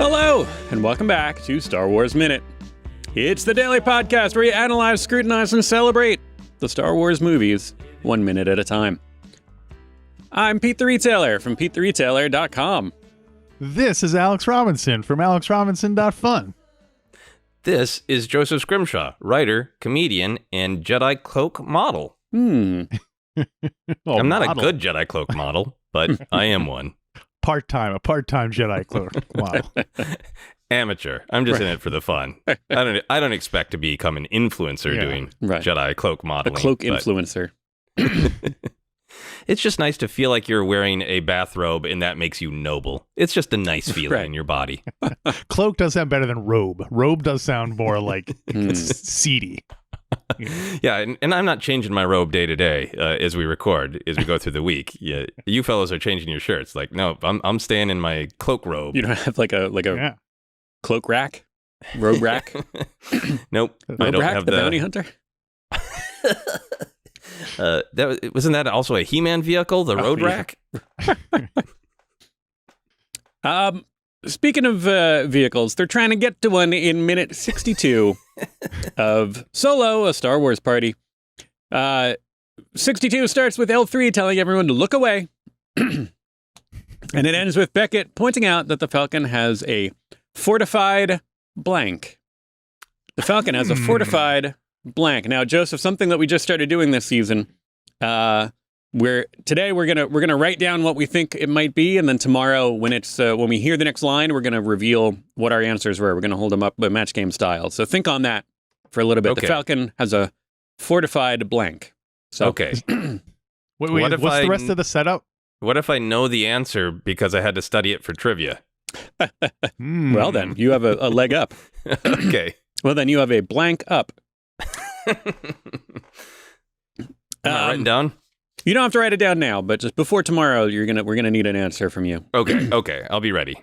Hello, and welcome back to Star Wars Minute. It's the daily podcast where you analyze, scrutinize, and celebrate the Star Wars movies 1 minute at a time. I'm Pete the Retailer from PeteTheRetailer.com. This is Alex Robinson from AlexRobinson.fun. This is Joseph Scrimshaw, writer, comedian, and Jedi cloak model. Oh, I'm not model. a good Jedi cloak model, but I am one. A part-time Jedi cloak model. Amateur. I'm just in it for the fun. I don't expect to become an influencer doing Jedi cloak A modeling. cloak influencer. It's just nice to feel like you're wearing a bathrobe and that makes you noble. It's just a nice feeling in your body. Cloak does sound better than robe. Robe does sound more like it's seedy. Yeah, and I'm not changing my robe day to day as we record, as we go through the week. Yeah, you fellows are changing your shirts. Like, no, I'm staying in my cloak robe. You don't have like a cloak rack? Robe rack? Nope. Robe I don't rack, have the bounty hunter? Wasn't that also a He-Man vehicle, the road rack? Speaking of vehicles, they're trying to get to one in minute 62 of Solo, a Star Wars party. 62 starts with L3 telling everyone to look away. And it ends with Beckett pointing out that the Falcon has a fortified blank. The Falcon has a fortified blank. Now, Joseph, something that we just started doing this season, today we're gonna write down what we think it might be, and then tomorrow when we hear the next line, we're gonna reveal what our answers were. We're gonna hold them up by match game style. So think on that for a little bit. Okay. The Falcon has a fortified blank. So okay. What's the rest of the setup? What if I know the answer because I had to study it for trivia? Well, then you have a leg up. Okay. Well, then you have a blank up. Am I writing down? You don't have to write it down now, but just before tomorrow, we're gonna need an answer from you. Okay, I'll be ready.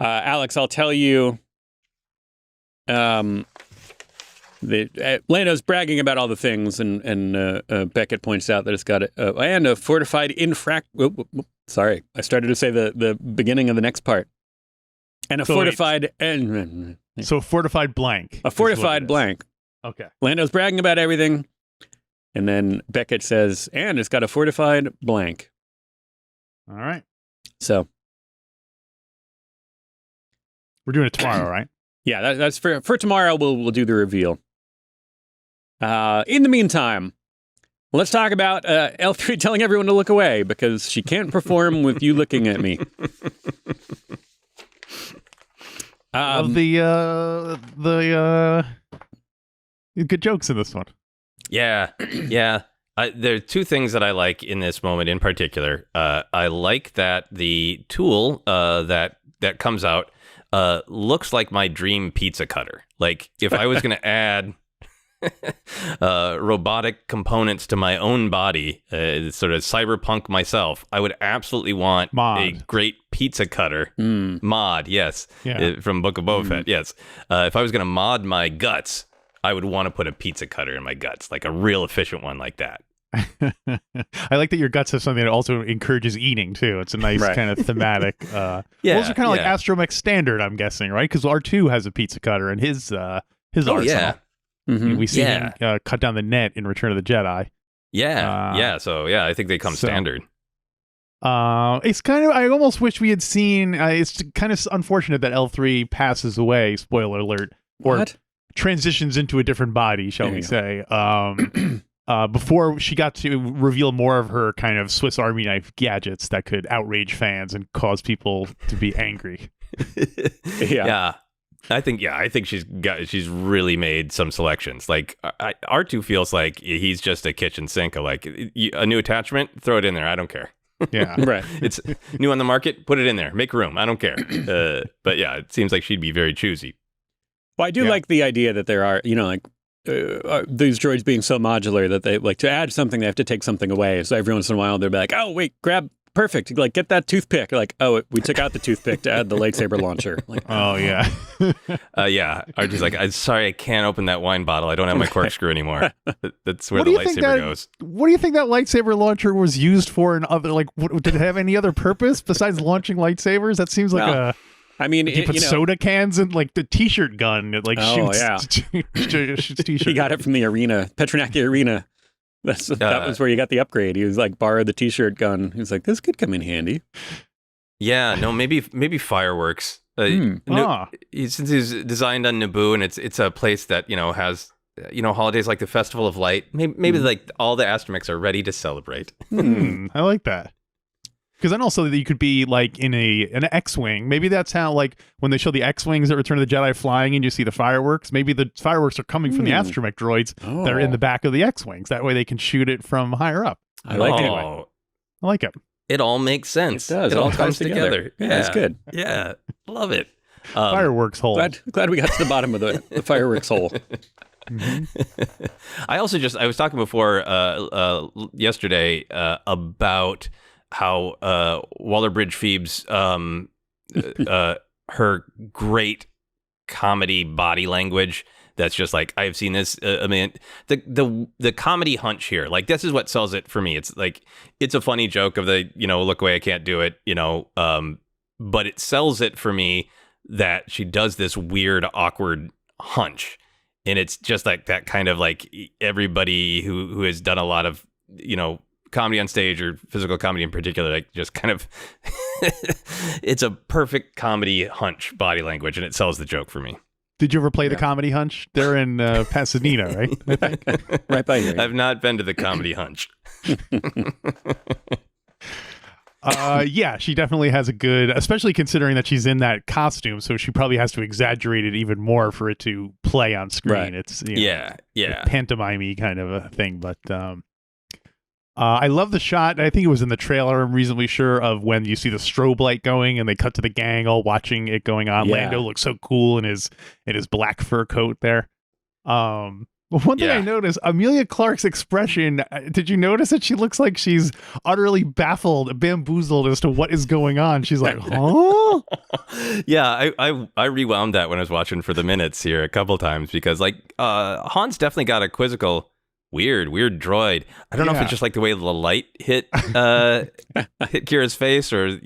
Alex, I'll tell you. Lando's bragging about all the things, and Beckett points out that it's got a fortified sorry, I started to say the beginning of the next part, and a fortified So fortified blank. A fortified blank. Okay. Lando's bragging about everything. And then Beckett says, and it's got a fortified blank. All right. So. We're doing it tomorrow, right? Yeah, that's for tomorrow. We'll do the reveal. In the meantime, let's talk about L3 telling everyone to look away because she can't perform with you looking at me. Good jokes in this one. Yeah. There are two things that I like in this moment in particular. I like that the tool that comes out looks like my dream pizza cutter. Like if I was going to add robotic components to my own body, sort of cyberpunk myself, I would absolutely want a great pizza cutter mod. Yes, from Book of Boba Fett. Yes, if I was going to mod my guts, I would want to put a pizza cutter in my guts, like a real efficient one like that. I like that your guts have something that also encourages eating too. It's a nice kind of thematic. Those are kind of like Astromech standard, I'm guessing, right? Because R2 has a pizza cutter in his arsenal. Yeah. Mm-hmm. We see him cut down the net in Return of the Jedi. So I think they come standard. It's kind of, I almost wish we had seen, it's kind of unfortunate that L3 passes away, spoiler alert, or transitions into a different body, shall we say, before she got to reveal more of her kind of Swiss Army knife gadgets that could outrage fans and cause people to be angry. I think she's really made some selections. Like R2 feels like he's just a kitchen sink of like a new attachment, throw it in there. I don't care. Yeah, right. It's new on the market, put it in there, make room. I don't care. But yeah, it seems like she'd be very choosy. Well, I do like the idea that there are, these droids being so modular that they like to add something, they have to take something away. So every once in a while, they'll be like, oh, wait, perfect. Like, get that toothpick. Like, oh, we took out the toothpick to add the lightsaber launcher. Like, oh, yeah. Archie's like, I'm sorry, I can't open that wine bottle. I don't have my corkscrew anymore. That's where the lightsaber goes. What do you think that lightsaber launcher was used for in other, did it have any other purpose besides launching lightsabers? That seems like I mean, he put soda cans in like the T-shirt gun. It like shoots T-shirts. He got it from the arena, Petronaki Arena. That was where you got the upgrade. He was like borrowed the T-shirt gun. He was like, this could come in handy. Yeah, no, maybe fireworks. Since he's designed on Naboo, and it's a place that has holidays like the Festival of Light. Maybe like all the astromechs are ready to celebrate. I like that. Because then also you could be like in an X-wing. Maybe that's how like when they show the X-wings at Return of the Jedi flying and you see the fireworks. Maybe the fireworks are coming from the astromech droids that are in the back of the X-wings. That way they can shoot it from higher up. I like it. I like it. It all makes sense. It does. It all comes together. Yeah, that's good. Yeah, love it. Fireworks hole. Glad we got to the bottom of the fireworks hole. I was talking before yesterday about how Waller-Bridge Phoebe's her great comedy body language. That's just like, I've seen this. I mean, the comedy hunch here, like this is what sells it for me. It's like, it's a funny joke of the, look away, I can't do it, but it sells it for me that she does this weird, awkward hunch. And it's just like that kind of like everybody who has done a lot of, comedy on stage or physical comedy in particular, like just kind of, it's a perfect comedy hunch body language, and it sells the joke for me. Did you ever play the Comedy Hunch? They're in Pasadena, right? I think. Right by here. I've not been to the Comedy Hunch. Yeah, she definitely has a good, especially considering that she's in that costume, so she probably has to exaggerate it even more for it to play on screen. Right. It's a pantomime-y kind of a thing, but I love the shot. I think it was in the trailer, I'm reasonably sure, of when you see the strobe light going and they cut to the gang all watching it going on. Yeah. Lando looks so cool in his black fur coat there. One thing I noticed, Amelia Clark's expression, did you notice that she looks like she's utterly baffled, bamboozled as to what is going on? She's like, huh? Yeah, I rewound that when I was watching for the minutes here a couple times because like Han's definitely got a quizzical weird droid. I don't know if it's just like the way the light hit Kira's face, or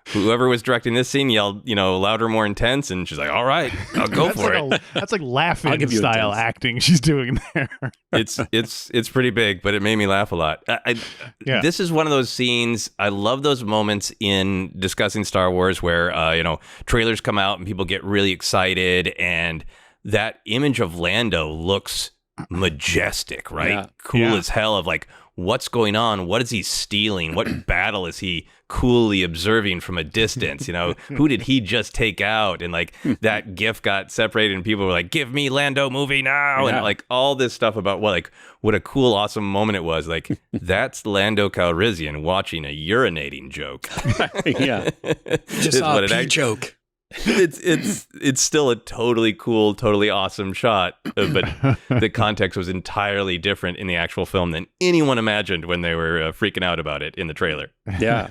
whoever was directing this scene yelled louder, more intense, and she's like, all right, I'll go for it. That's like laughing style acting she's doing there. It's pretty big, but it made me laugh a lot. This is one of those scenes, I love those moments in discussing Star Wars where trailers come out and people get really excited, and that image of Lando looks majestic, right? Yeah. Cool as hell, of like, what's going on? What is he stealing? What battle is he coolly observing from a distance? Who did he just take out? And like that GIF got separated and people were like, give me Lando movie now. And like all this stuff about what a cool, awesome moment it was. Like, that's Lando Calrissian watching a urinating joke. Yeah. Just saw a pee joke. It's still a totally cool, totally awesome shot, but the context was entirely different in the actual film than anyone imagined when they were freaking out about it in the trailer. Yeah,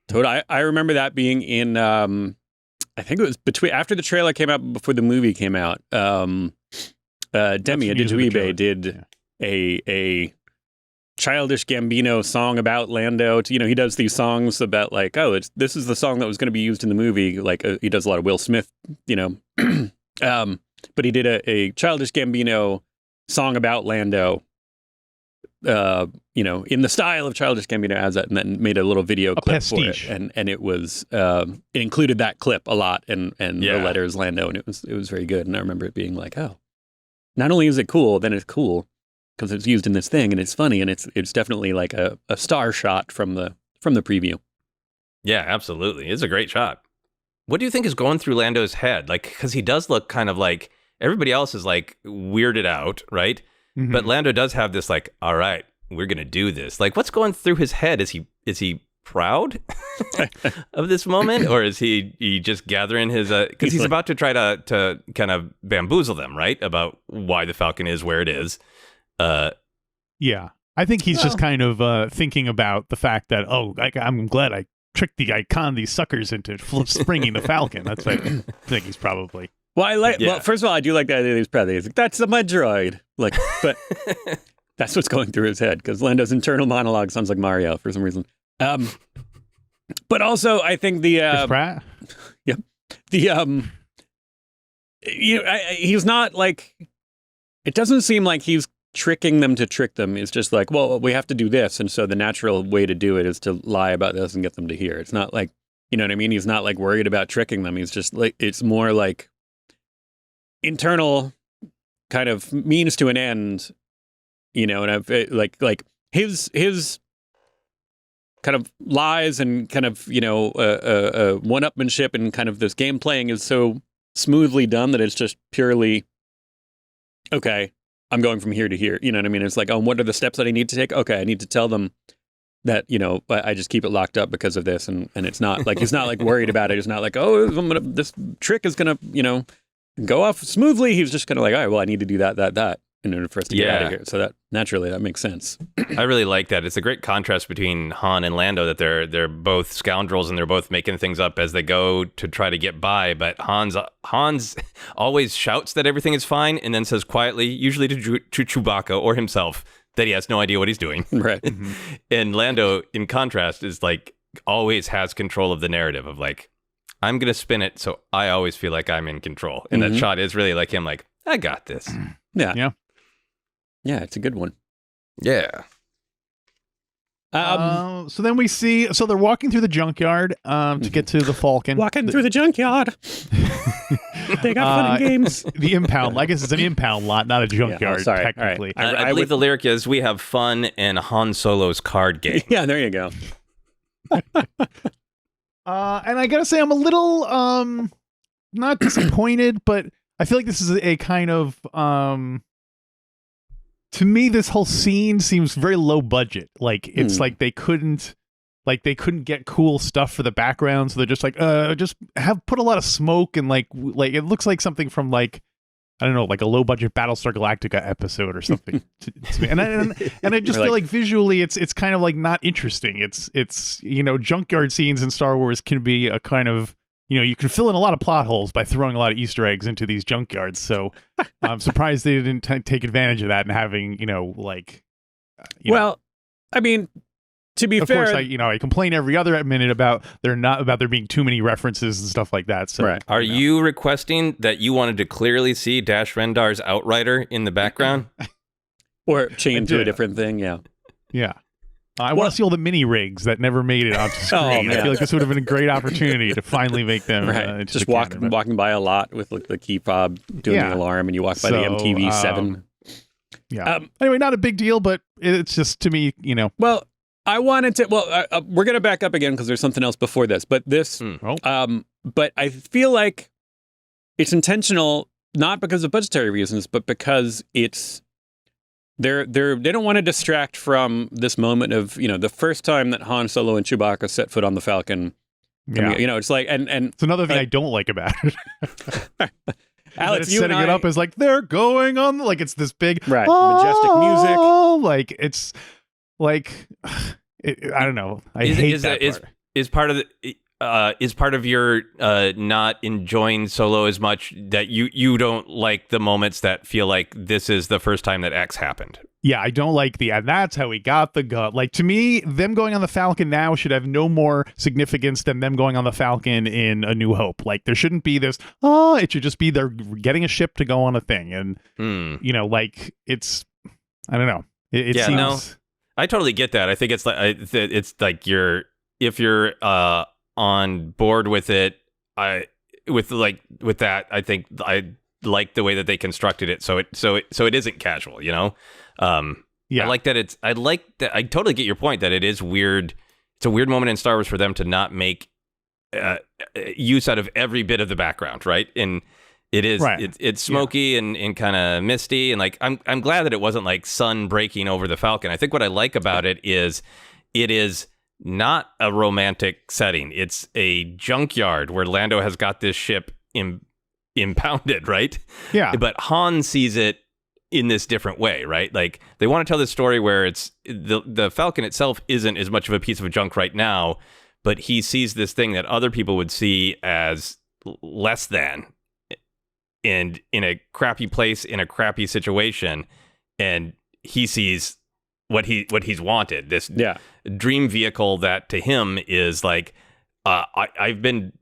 totally. I remember that being in, I think it was after the trailer came out, before the movie came out. Demi Adejuyigbe did a Childish Gambino song about Lando. He does these songs about like, this is the song that was going to be used in the movie. Like he does a lot of Will Smith, but he did a Childish Gambino song about Lando, in the style of Childish Gambino as that, and then made a little video clip for it. And it was, it included that clip a lot and the letters Lando, and it was very good. And I remember it being like, oh, not only is it cool, then it's cool because it's used in this thing and it's funny, and it's definitely like a star shot from the preview. Yeah, absolutely. It's a great shot. What do you think is going through Lando's head? Like, because he does look kind of like everybody else is like weirded out, right? Mm-hmm. But Lando does have this like, all right, we're gonna do this. Like, what's going through his head? Is he proud of this moment, or is he just gathering his? Because he's about to try to kind of bamboozle them, right? About why the Falcon is where it is. Yeah, I think he's just kind of thinking about the fact that, I'm glad I tricked these suckers into springing the Falcon. That's what I think he's probably. Well, first of all, I do like that he's proud. He's like, that's my droid. Like, but that's what's going through his head, because Lando's internal monologue sounds like Mario for some reason. But also, I think the Chris Pratt? Yep. he's not like, it doesn't seem like he's tricking them to trick them. It's just like, well, we have to do this. And so the natural way to do it is to lie about this and get them to hear. It's not like, you know what I mean? He's not like worried about tricking them. He's just like, it's more like internal kind of means to an end, and I've like his kind of lies and kind of, one-upmanship and kind of this game playing is so smoothly done that it's just purely, okay, I'm going from here to here. You know what I mean? It's like, oh, what are the steps that I need to take? Okay, I need to tell them that, I just keep it locked up because of this. And it's not like, he's not like worried about it. It's not like, oh, this trick is going to, go off smoothly. He's just kind of like, all right, well, I need to do that in order for us to get out of here. So that naturally, that makes sense. I really like that. It's a great contrast between Han and Lando, that they're both scoundrels and they're both making things up as they go to try to get by. But Hans always shouts that everything is fine and then says quietly, usually to Chewbacca or himself, that he has no idea what he's doing. Right. And Lando, in contrast, is like always has control of the narrative of like, I'm going to spin it so I always feel like I'm in control. And that shot is really like him like, I got this. Yeah. Yeah, it's a good one. Yeah. So then we see, so they're walking through the junkyard to get to the Falcon. Walking through the junkyard. They got fun and games. The impound. I guess it's an impound lot, not a junkyard, technically. Right. I believe the lyric is, we have fun in Han Solo's card game. Yeah, there you go. And I gotta say, I'm a little not disappointed, but I feel like this is a kind of to me, this whole scene seems very low budget. Like it's like they couldn't get cool stuff for the background, so they're just like just put a lot of smoke and like it looks like something from like, I don't know, like a low budget Battlestar Galactica episode or something. And I just feel like visually it's kind of like not interesting. It's junkyard scenes in Star Wars can be a kind of, you can fill in a lot of plot holes by throwing a lot of Easter eggs into these junkyards. So I'm surprised they didn't take advantage of that and having, well, I mean, to be fair, of course, I complain every other minute about there being too many references and stuff like that. So, right. Are you requesting that you wanted to clearly see Dash Rendar's Outrider in the background, or change to a different thing? Yeah. I want to see all the mini rigs that never made it onto screen. I feel like this would have been a great opportunity to finally make them. Just walking by a lot with like, the key fob doing the alarm, and you walk by the MTV7. Anyway, not a big deal, but it's just, to me, Well, I wanted to. Well, we're gonna back up again because there's something else before this. But this, but I feel like it's intentional, not because of budgetary reasons, but because it's they don't want to distract from this moment of the first time that Han Solo and Chewbacca set foot on the Falcon. Yeah. It's like and it's another thing I don't like about it. Alex, you setting it up as like they're going on, like it's this big majestic music. Like it's like I don't know. I hate that part. Is part of your not enjoying Solo as much that you don't like the moments that feel like this is the first time that X happened? Yeah, I don't like and that's how he got the gun. Like, to me, them going on the Falcon now should have no more significance than them going on the Falcon in A New Hope. Like, there shouldn't be this, it should just be they're getting a ship to go on a thing. And, like, it's, I don't know. It seems... No, I totally get that. I think it's like if you're on board with it, with that, I think I like the way that they constructed it, so it isn't casual, I like that. I totally get your point that it is weird. It's a weird moment in Star Wars for them to not make use out of every bit of the background, right? And it is it's smoky and kind of misty, and like I'm glad that it wasn't like sun breaking over the Falcon. I think what I like about it is not a romantic setting. It's a junkyard where Lando has got this ship impounded, right? Yeah. But Han sees it in this different way, right? Like, they want to tell this story where it's the Falcon itself isn't as much of a piece of junk right now, but he sees this thing that other people would see as less than, and in a crappy place, in a crappy situation, and he sees what he's wanted, this dream vehicle that to him is like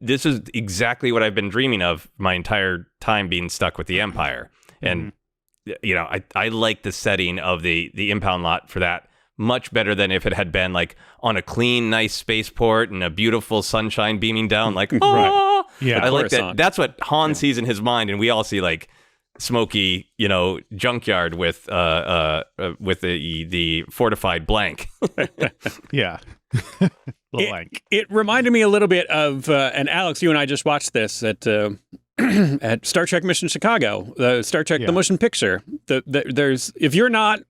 This is exactly what I've been dreaming of my entire time being stuck with the Empire. And, I like the setting of the impound lot for that much better than if it had been like on a clean, nice spaceport and a beautiful sunshine beaming down. Like, oh, yeah, I like that. That's what Han sees in his mind. And we all see like smoky, junkyard with the fortified blank. Yeah. It reminded me a little bit of, and Alex, you and I just watched this at at Star Trek Mission Chicago, Star Trek The Motion Picture. There's if you're not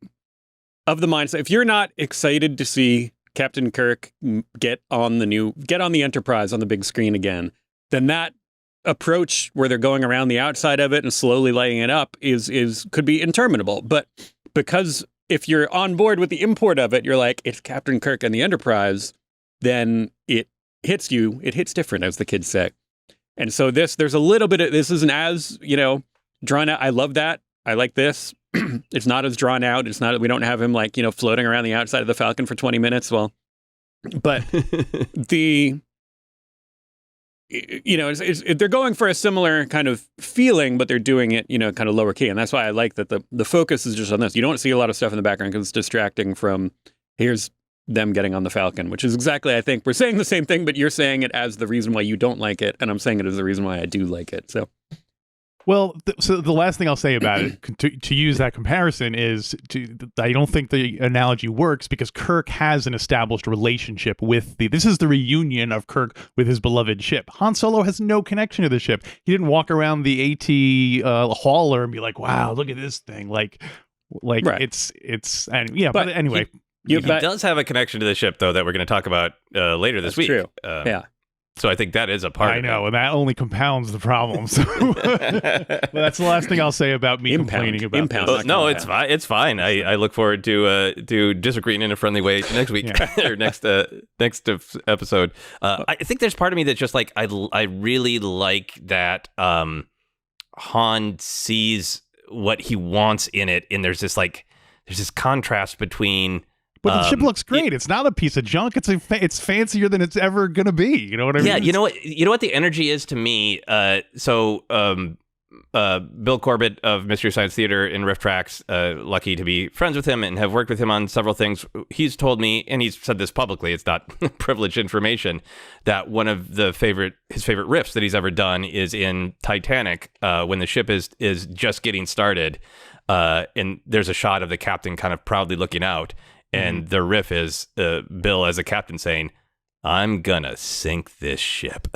of the mindset, if you're not excited to see Captain Kirk get on the Enterprise on the big screen again, then that approach where they're going around the outside of it and slowly lighting it up could be interminable. But because if you're on board with the import of it, you're like, it's Captain Kirk and the Enterprise, then it hits you. It hits different, as the kids say. And so there's a little bit of, this isn't as, drawn out. I love that. I like this. It's not as drawn out. It's not, we don't have him like, floating around the outside of the Falcon for 20 minutes. Well, but they're going for a similar kind of feeling, but they're doing it, kind of lower key. And that's why I like that the focus is just on this. You don't see a lot of stuff in the background because it's distracting from here's them getting on the Falcon, which is exactly, I think, we're saying the same thing, but you're saying it as the reason why you don't like it, and I'm saying it as the reason why I do like it. So, well, so the last thing I'll say about it, to use that comparison, is I don't think the analogy works because Kirk has an established relationship with this is the reunion of Kirk with his beloved ship. Han Solo has no connection to the ship. He didn't walk around the AT hauler and be like, wow, look at this thing. Like right. it's and yeah, but anyway. He does have a connection to the ship, though, that we're going to talk about later this week. True. Yeah. So I think that is a part of it. I know, and that only compounds the problem. So that's the last thing I'll say about me complaining about this. No, it's fine. It's fine. I look forward to disagreeing in a friendly way next week or next episode. I think there's part of me that just like I really like that Han sees what he wants in it, and there's this contrast between. But the ship looks great. It's not a piece of junk. It's fancier than it's ever going to be. You know what I mean? Yeah, you know what the energy is to me? Bill Corbett of Mystery Science Theater in Riff Tracks, lucky to be friends with him and have worked with him on several things. He's told me, and he's said this publicly, it's not privileged information, that one of his favorite riffs that he's ever done is in Titanic, when the ship is just getting started, and there's a shot of the captain kind of proudly looking out. And the riff is Bill as a captain saying, I'm gonna sink this ship.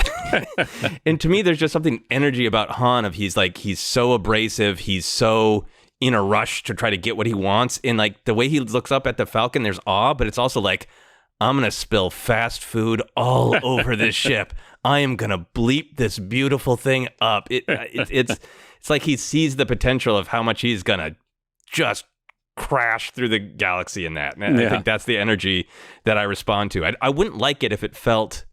And to me, there's just something energy about Han he's so abrasive. He's so in a rush to try to get what he wants. And like the way he looks up at the Falcon, there's awe, but it's also like, I'm gonna spill fast food all over this ship. I am gonna bleep this beautiful thing up. It's like he sees the potential of how much he's gonna just crash through the galaxy in that. And I think that's the energy that I respond to. I wouldn't like it if it felt,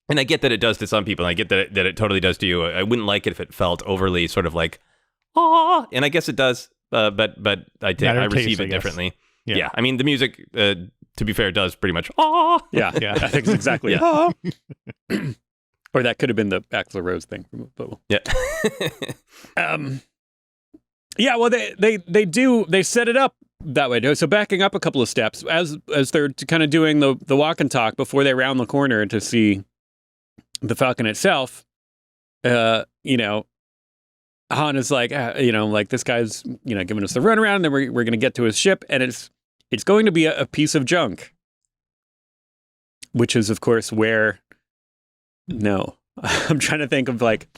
and I get that it does to some people, and I get that it totally does to you. I wouldn't like it if it felt overly sort of like, and I guess it does, but I receive it differently. Yeah. I mean, the music, to be fair, does pretty much, Yeah, I think it's exactly it. Or that could have been the Axl Rose thing. Yeah. Yeah, well, they set it up that way. So backing up a couple of steps, as they're kind of doing the walk and talk before they round the corner to see the Falcon itself, Han is like, like this guy's, giving us the runaround, and then we're going to get to his ship, and it's going to be a piece of junk, which is, of course, where, no, I'm trying to think of like,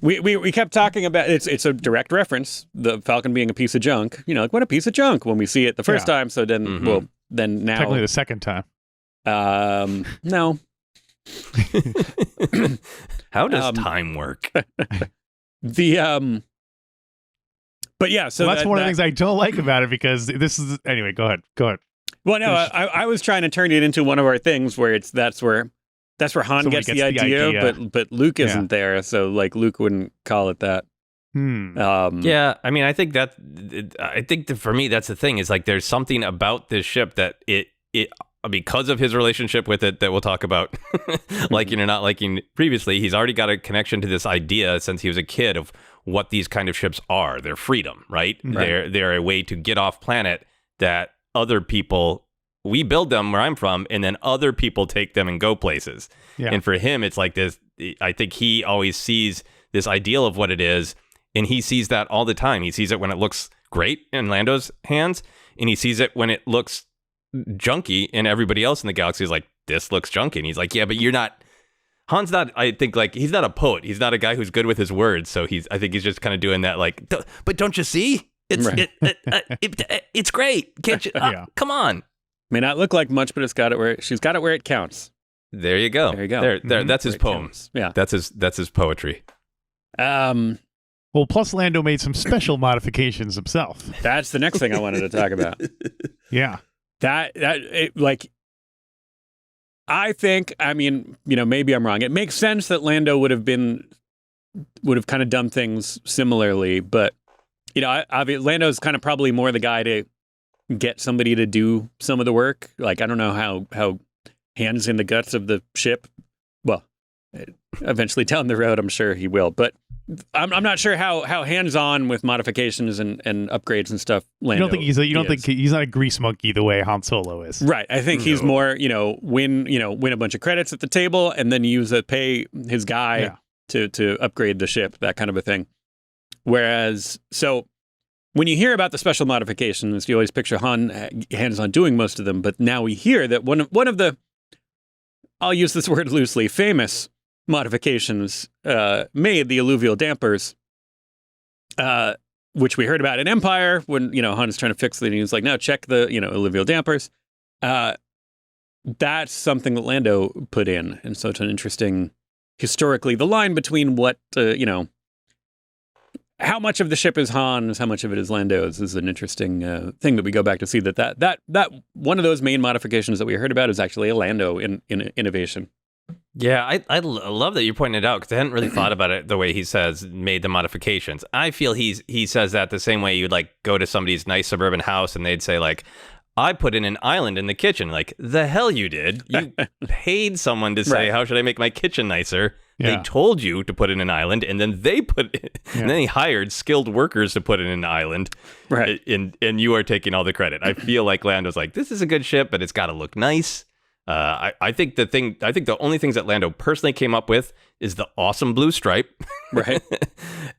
We kept talking about it's a direct reference, the Falcon being a piece of junk. Like what a piece of junk when we see it the first time. So then, then now technically the second time. No. How does time work? But yeah, so that's one of the things I don't like about it because this is anyway. Go ahead. Well, no, I was trying to turn it into one of our things where that's where Han gets the idea. But Luke isn't there, so like Luke wouldn't call it that. Yeah, I mean, I think that for me that's the thing is like there's something about this ship that it because of his relationship with it that we'll talk about, liking or not liking previously, he's already got a connection to this idea since he was a kid of what these kind of ships are. They're freedom, right? They're a way to get off planet that other people, we build them where I'm from, and then other people take them and go places. Yeah. And for him, it's like this, I think he always sees this ideal of what it is, and he sees that all the time. He sees it when it looks great in Lando's hands, and he sees it when it looks junky, and everybody else in the galaxy is like, this looks junky. And he's like, yeah, but you're not, Han's not, I think, like, he's not a poet. He's not a guy who's good with his words. So I think he's just kind of doing that, like, but don't you see? It's it's great. Can't you? Come on. May not look like much, but she's got it where it counts. There you go. There you go. There, that's his poems. Yeah. That's his poetry. Well, plus Lando made some special modifications himself. That's the next thing I wanted to talk about. Yeah. I think, I mean, maybe I'm wrong. It makes sense that Lando would have kind of done things similarly, but Lando's kind of probably more the guy to get somebody to do some of the work. Like, I don't know how hands in the guts of the ship. Well, eventually down the road, I'm sure he will, but I'm not sure how hands-on with modifications and upgrades and stuff Lando you don't think he's not a grease monkey the way Han Solo is. Right. I think he's more, win a bunch of credits at the table and then pay his guy to upgrade the ship, that kind of a thing. Whereas, so when you hear about the special modifications, you always picture Han hands-on doing most of them, but now we hear that one of the, I'll use this word loosely, famous modifications made, the alluvial dampers, which we heard about in Empire when Han is trying to fix it, and he's like, no, check the alluvial dampers. That's something that Lando put in, and so it's an interesting, historically, the line between what how much of the ship is Han's, how much of it is Lando's, is an interesting thing that we go back to see that one of those main modifications that we heard about is actually a Lando in innovation. Yeah, I love that you're pointing it out, because I hadn't really thought about it the way he says made the modifications. I feel he says that the same way you'd like go to somebody's nice suburban house and they'd say like, I put in an island in the kitchen. Like, the hell you did. You paid someone to say, how should I make my kitchen nicer? Yeah. They told you to put in an island, and then they put it, and then he hired skilled workers to put in an island. Right. And you are taking all the credit. I feel like Lando's like, this is a good ship, but it's got to look nice. I think the only things that Lando personally came up with is the awesome blue stripe, right,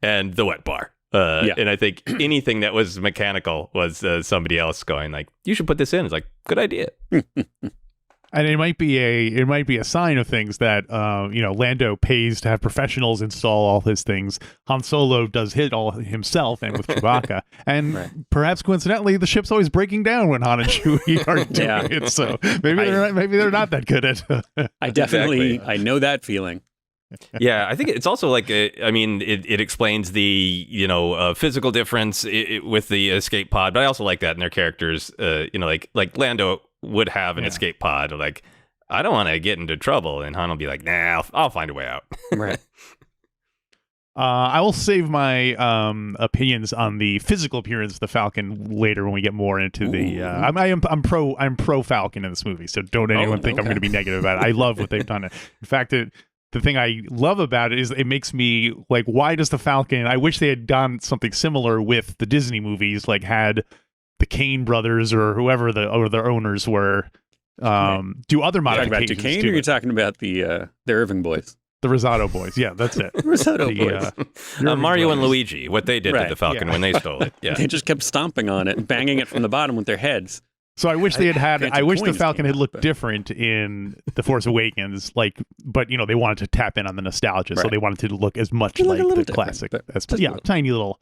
and the wet bar. And I think anything that was mechanical was somebody else going like, you should put this in. It's like, good idea. And it might be a sign of things that Lando pays to have professionals install all his things. Han Solo does it all himself, and with Chewbacca, and perhaps coincidentally, the ship's always breaking down when Han and Chewie are doing it. So maybe they're not that good at. I know that feeling. Yeah, I think it's also like, it explains the, physical difference with the escape pod, but I also like that in their characters, like Lando would have an escape pod, like, I don't want to get into trouble, and Han will be like, nah, I'll find a way out. Right. I will save my opinions on the physical appearance of the Falcon later when we get more into the. I'm pro Falcon in this movie, so don't anyone think I'm going to be negative about it. I love what they've done. In fact, the thing I love about it is it makes me like, why does the Falcon? I wish they had done something similar with the Disney movies, like had the Kane brothers or whoever their owners were do other modifications. You're talking about Duquesne, or you're talking about the Irving boys? The Rosado boys, yeah, that's it. Rosado boys. Mario boys. And Luigi, what they did to the Falcon when they stole it. Yeah. They just kept stomping on it and banging it from the bottom with their heads. So I wish I wish the Falcon had looked different in The Force Awakens, but they wanted to tap in on the nostalgia, so they wanted to look as much like the classic. Tiny little,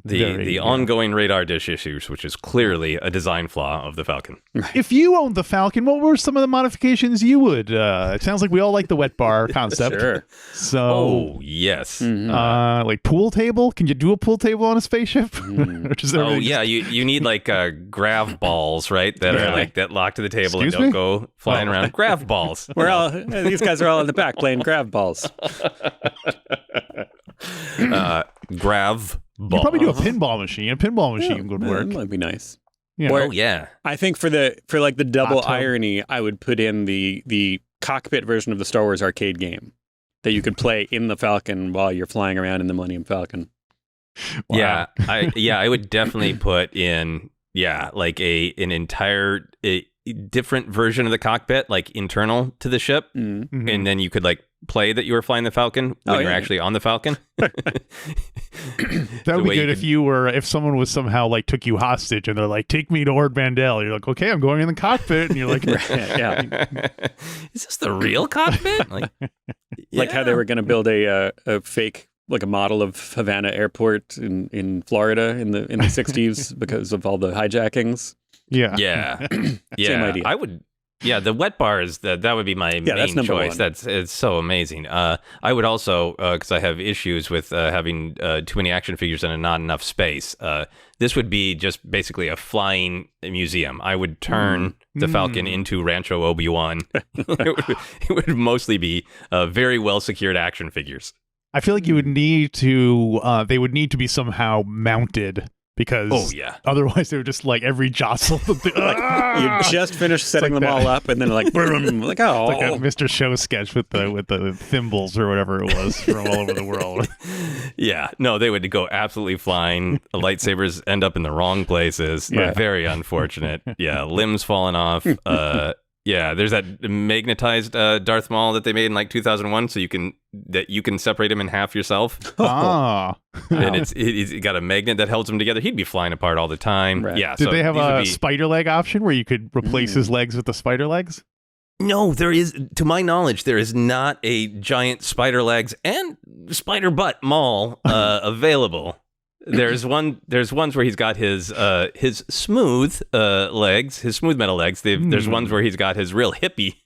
the ongoing radar dish issues, which is clearly a design flaw of the Falcon. If you owned the Falcon, what were some of the modifications you would? It sounds like we all like the wet bar concept. Sure. So, yes. Like pool table? Can you do a pool table on a spaceship? You need like grav balls, right? That are like that lock to the table and don't go flying around. Grav balls. These guys are all in the back playing grav balls. Grav ball. You probably do a pinball machine. A pinball machine would work. That might be nice. Or, oh yeah. I think for like the double irony, I would put in the cockpit version of the Star Wars arcade game that you could play in the Falcon while you're flying around in the Millennium Falcon. Wow. I would definitely put in like an entire different version of the cockpit, like internal to the ship, and then you could like play that you were flying the Falcon when you're actually on the Falcon. That would be good if someone was somehow like took you hostage and they're like, take me to Ord Vandell. You're like, okay, I'm going in the cockpit, and you're like, is this the real cockpit? Like how they were going to build a fake, like a model of Havana Airport in Florida in the 60s because of all the hijackings. Yeah. Same idea. I would. Yeah, the wet bar that would be my main choice. It's so amazing. I would also, because I have issues with having too many action figures and not enough space. This would be just basically a flying museum. I would turn the Falcon into Rancho Obi-Wan. It would mostly be very well secured action figures. I feel like you would need to. They would need to be somehow mounted. Because otherwise they would just like every jostle. You just finished setting them all up, and then like boom, like oh, it's like a Mr. Show sketch with the thimbles or whatever it was from all over the world. Yeah, no, they would go absolutely flying. The lightsabers end up in the wrong places. Very unfortunate. Yeah, limbs falling off. Yeah, there's that magnetized Darth Maul that they made in like 2001, so you can separate him in half yourself. And it's got a magnet that holds him together. He'd be flying apart all the time. Right. Yeah. Did they have a spider leg option where you could replace his legs with the spider legs? No, there is. To my knowledge, there is not a giant spider legs and spider butt Maul available. There's ones where he's got his smooth legs, his smooth metal legs. There's ones where he's got his real hippie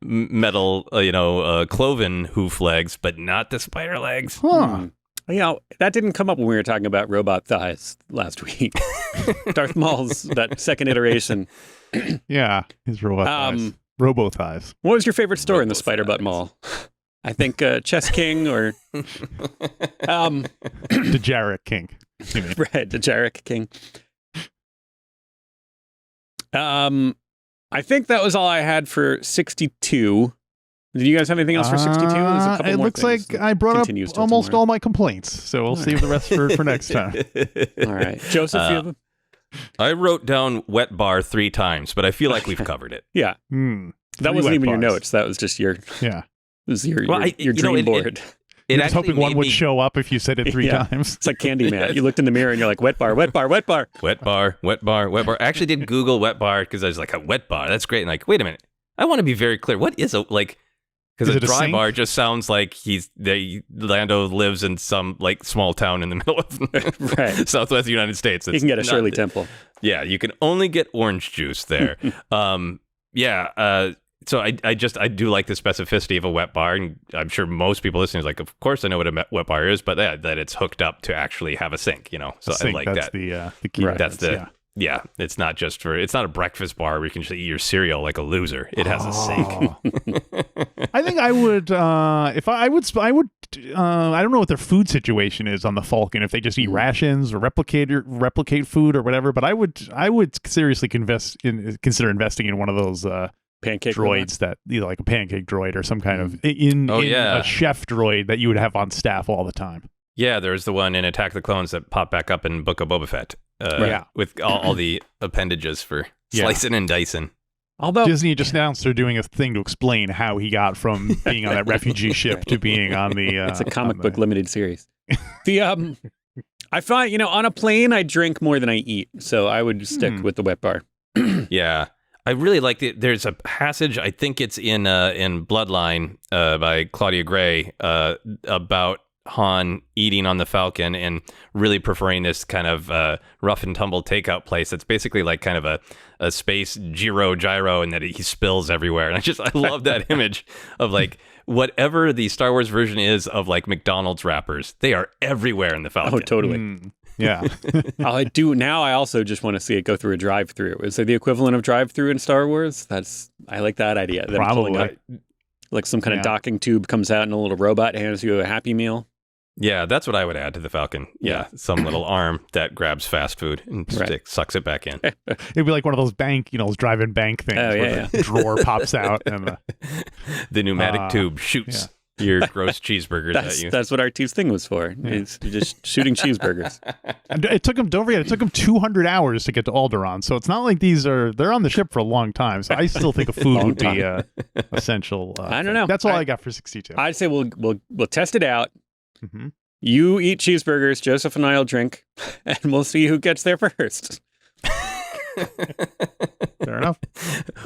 metal, cloven hoof legs, but not the spider legs. That didn't come up when we were talking about robot thighs last week. Darth Maul's that second iteration. Yeah, his robot thighs. Robo thighs. What was your favorite store in the Spider Butt Mall? I think Chess King or Dejarik King. Right, Dejarik King. I think that was all I had for 62. Did you guys have anything else for 62? There's a couple it more looks like I brought up almost all my complaints, so we'll save the rest for next time. All right. Joseph, you have them? I wrote down wet bar 3 times, but I feel like we've covered it. Yeah. That wasn't even your notes. That was just your... Yeah. It was your dream board. You're just hoping one would show up if you said it 3 times. It's like Candyman. You looked in the mirror and you're like, wet bar, wet bar, wet bar. Wet bar, wet bar, wet bar. I actually did Google wet bar because I was like, a wet bar. That's great. And like, wait a minute. I want to be very clear. What is because a dry bar just sounds like Lando lives in some like small town in the middle of Southwest United States. You can get a Shirley Temple. Yeah, you can only get orange juice there. So I do like the specificity of a wet bar, and I'm sure most people listening is like, of course I know what a wet bar is, but that it's hooked up to actually have a sink, So I like that's that. The key. Right. That's it's not just it's not a breakfast bar where you can just eat your cereal like a loser. It has a sink. I think I would, I don't know what their food situation is on the Falcon, if they just eat rations or replicate food or whatever, but I would seriously consider investing in one of those, pancake droids that like a pancake droid or some kind of a chef droid that you would have on staff all the time. Yeah, there's the one in Attack of the Clones that popped back up in Book of Boba Fett. With all the appendages for slicing and dicing. Although Disney just announced they're doing a thing to explain how he got from being on that refugee ship to being on the. It's a comic book limited series. I find on a plane I drink more than I eat, so I would stick with the wet bar. Yeah. I really liked it. There's a passage, I think it's in Bloodline by Claudia Gray about Han eating on the Falcon and really preferring this kind of rough and tumble takeout place that's basically like kind of a space gyro and that he spills everywhere. And I love that image of like whatever the Star Wars version is of like McDonald's wrappers, they are everywhere in the Falcon. Oh, totally. Yeah. I do now. I also just want to see it go through a drive-through. Is it the equivalent of drive-through in Star Wars? I like that idea. Probably. Like some kind of docking tube comes out and a little robot hands you a Happy Meal. Yeah, that's what I would add to the Falcon. Yeah, some little arm that grabs fast food and sucks it back in. It'd be like one of those bank, those drive-in bank things where the drawer pops out and the pneumatic tube shoots your gross cheeseburgers at you. That's what RT's thing was for. He's just shooting cheeseburgers. And it took him, don't forget, it took him 200 hours to get to Alderaan. So it's not like they're on the ship for a long time. So I still think a food would be essential. I don't know. That's all I got for 62. I'd say we'll test it out. Mm-hmm. You eat cheeseburgers, Joseph and I'll drink, and we'll see who gets there first. Fair enough.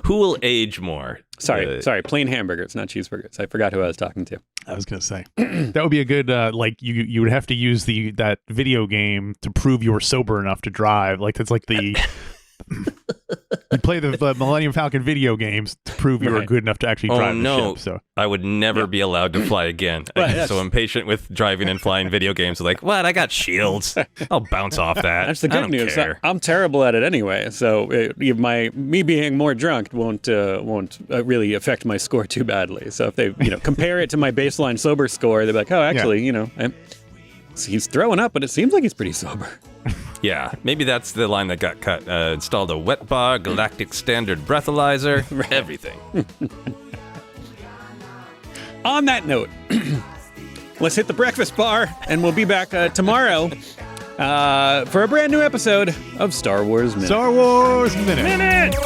Who will age more? Sorry, plain hamburgers, not cheeseburgers. I forgot who I was talking to. I was gonna say that would be a good you would have to use that video game to prove you were sober enough to drive. Like that's like the you play the Millennium Falcon video games to prove you were good enough to actually drive the ship. So I would never be allowed to fly again. I get so impatient with driving and flying video games. Like, what? I got shields. I'll bounce off that. That's the good news. I'm terrible at it anyway. So me being more drunk won't really affect my score too badly. So if they compare it to my baseline sober score, they're like, oh, actually, he's throwing up, but it seems like he's pretty sober. Yeah, maybe that's the line that got cut. Installed a wet bar, galactic standard breathalyzer, everything. On that note, let's hit the breakfast bar, and we'll be back tomorrow for a brand new episode of Star Wars Minute. Star Wars Minute.